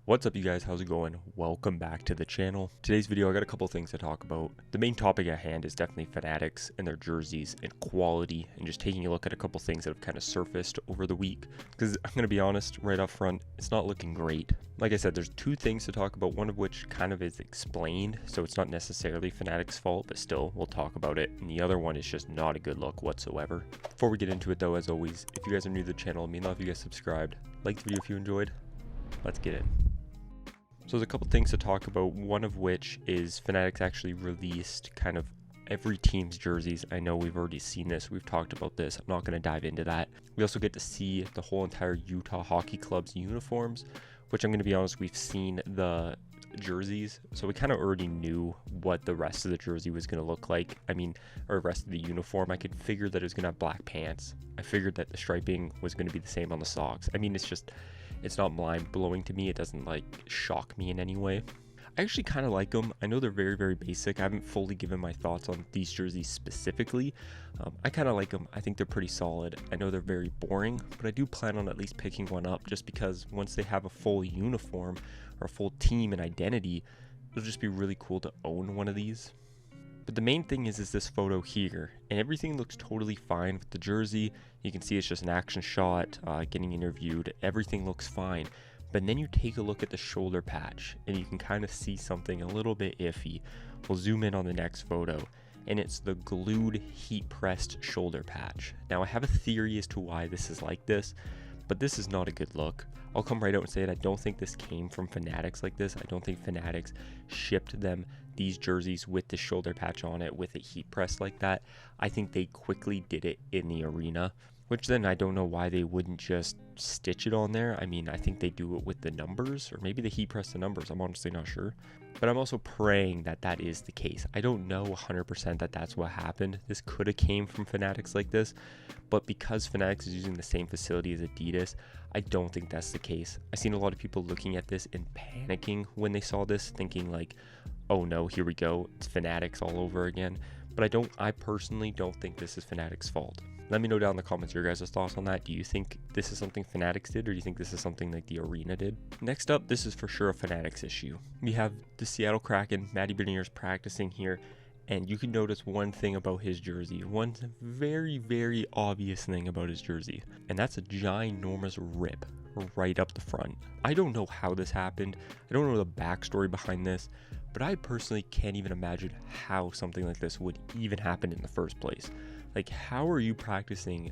What's up, you guys? How's it going? Welcome back to the channel. Today's video, I got a couple things to talk about. The main topic at hand is definitely Fanatics and their jerseys and quality, and just taking a look at a couple things that have kind of surfaced over the week. Because I'm going to be honest, right up front, it's not looking great. Like I said, there's two things to talk about, one of which kind of is explained, so it's not necessarily Fanatics' fault, but still, we'll talk about it. And the other one is just not a good look whatsoever. Before we get into it though, as always, if you guys are new to the channel, it means a lot if you guys subscribed. Like the video if you enjoyed. Let's get in. So there's a couple things to talk about, one of which is Fanatics actually released kind of every team's jerseys. I know we've already seen this, we've talked about this, I'm not going to dive into that. We also get to see the whole entire Utah Hockey Club's uniforms, which I'm going to be honest, we've seen the jerseys, so we kind of already knew what the rest of the jersey was going to look like. Or rest of the uniform. I could figure that it was going to have black pants. I figured that the striping was going to be the same on the socks. It's not mind-blowing to me. It doesn't like shock me in any way. I actually kind of like them. I know they're very, very basic. I haven't fully given my thoughts on these jerseys specifically. I kind of like them. I think they're pretty solid. I know they're very boring, but I do plan on at least picking one up just because once they have a full uniform or a full team and identity, it'll just be really cool to own one of these. But the main thing is this photo here, and everything looks totally fine with the jersey. You can see it's just an action shot, getting interviewed. Everything looks fine. But then you take a look at the shoulder patch, and you can kind of see something a little bit iffy. We'll zoom in on the next photo, and it's the glued heat-pressed shoulder patch. Now, I have a theory as to why this is like this, but this is not a good look. I'll come right out and say it. I don't think this came from Fanatics like this. I don't think Fanatics shipped them these jerseys with the shoulder patch on it with a heat press like that. I think they quickly did it in the arena, which then I don't know why they wouldn't just stitch it on there. I think they do it with the numbers, or maybe they heat press the numbers. I'm honestly not sure. But I'm also praying that that is the case. I don't know 100% that that's what happened. This could have came from Fanatics like this, but because Fanatics is using the same facility as Adidas, I don't think that's the case. I've seen a lot of people looking at this and panicking when they saw this, thinking like, oh no, here we go, it's Fanatics all over again. But I personally don't think this is Fanatics' fault. Let me know down in the comments your guys' thoughts on that. Do you think this is something Fanatics did, or do you think this is something like the arena did? Next up, this is for sure a Fanatics issue. We have the Seattle Kraken, Matty Beniers practicing here, and you can notice one thing about his jersey, one very, very obvious thing about his jersey, and that's a ginormous rip right up the front. I don't know how this happened. I don't know the backstory behind this, but I personally can't even imagine how something like this would even happen in the first place. Like, how are you practicing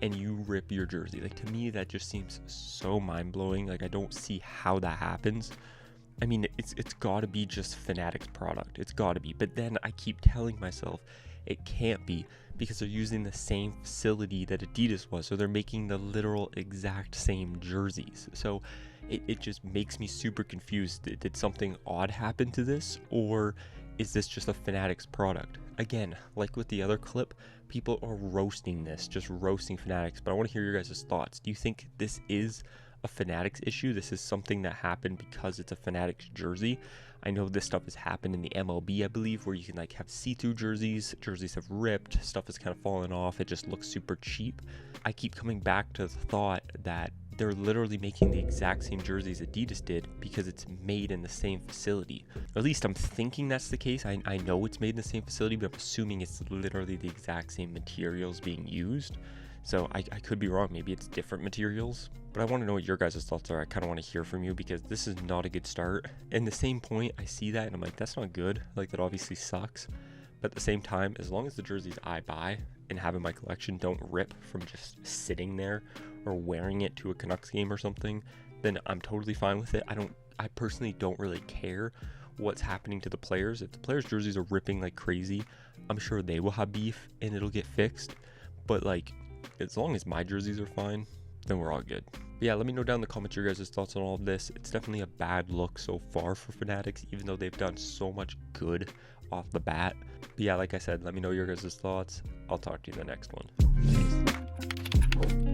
and you rip your jersey? Like, to me, that just seems so mind-blowing. Like, I don't see how that happens. It's got to be just Fanatics product. It's got to be. But then I keep telling myself it can't be, because they're using the same facility that Adidas was. So they're making the literal exact same jerseys. So it just makes me super confused. Did something odd happen to this, or is this just a Fanatics product? Again, like with the other clip, people are roasting this, just roasting Fanatics, but I want to hear your guys' thoughts. Do you think this is a Fanatics issue? This is something that happened because it's a Fanatics jersey? I know this stuff has happened in the MLB, I believe, where you can like have see-through jerseys have ripped, stuff has kind of fallen off, it just looks super cheap. I keep coming back to the thought that they're literally making the exact same jerseys Adidas did because it's made in the same facility. At least I'm thinking that's the case. I know it's made in the same facility, but I'm assuming it's literally the exact same materials being used. So I could be wrong. Maybe it's different materials. But I want to know what your guys' thoughts are. I kind of want to hear from you, because this is not a good start. And the same point, I see that and I'm like, that's not good. Like, that obviously sucks. But at the same time, as long as the jerseys I buy and have in my collection don't rip from just sitting there or wearing it to a Canucks game or something, then I'm totally fine with it. I personally don't really care what's happening to the players. If the players' jerseys are ripping like crazy, I'm sure they will have beef and it'll get fixed. But like, as long as my jerseys are fine, then we're all good. But yeah, let me know down in the comments your guys' thoughts on all of this. It's definitely a bad look so far for Fanatics, even though they've done so much good off the bat. But yeah, like I said, let me know your guys' thoughts. I'll talk to you in the next one. Peace.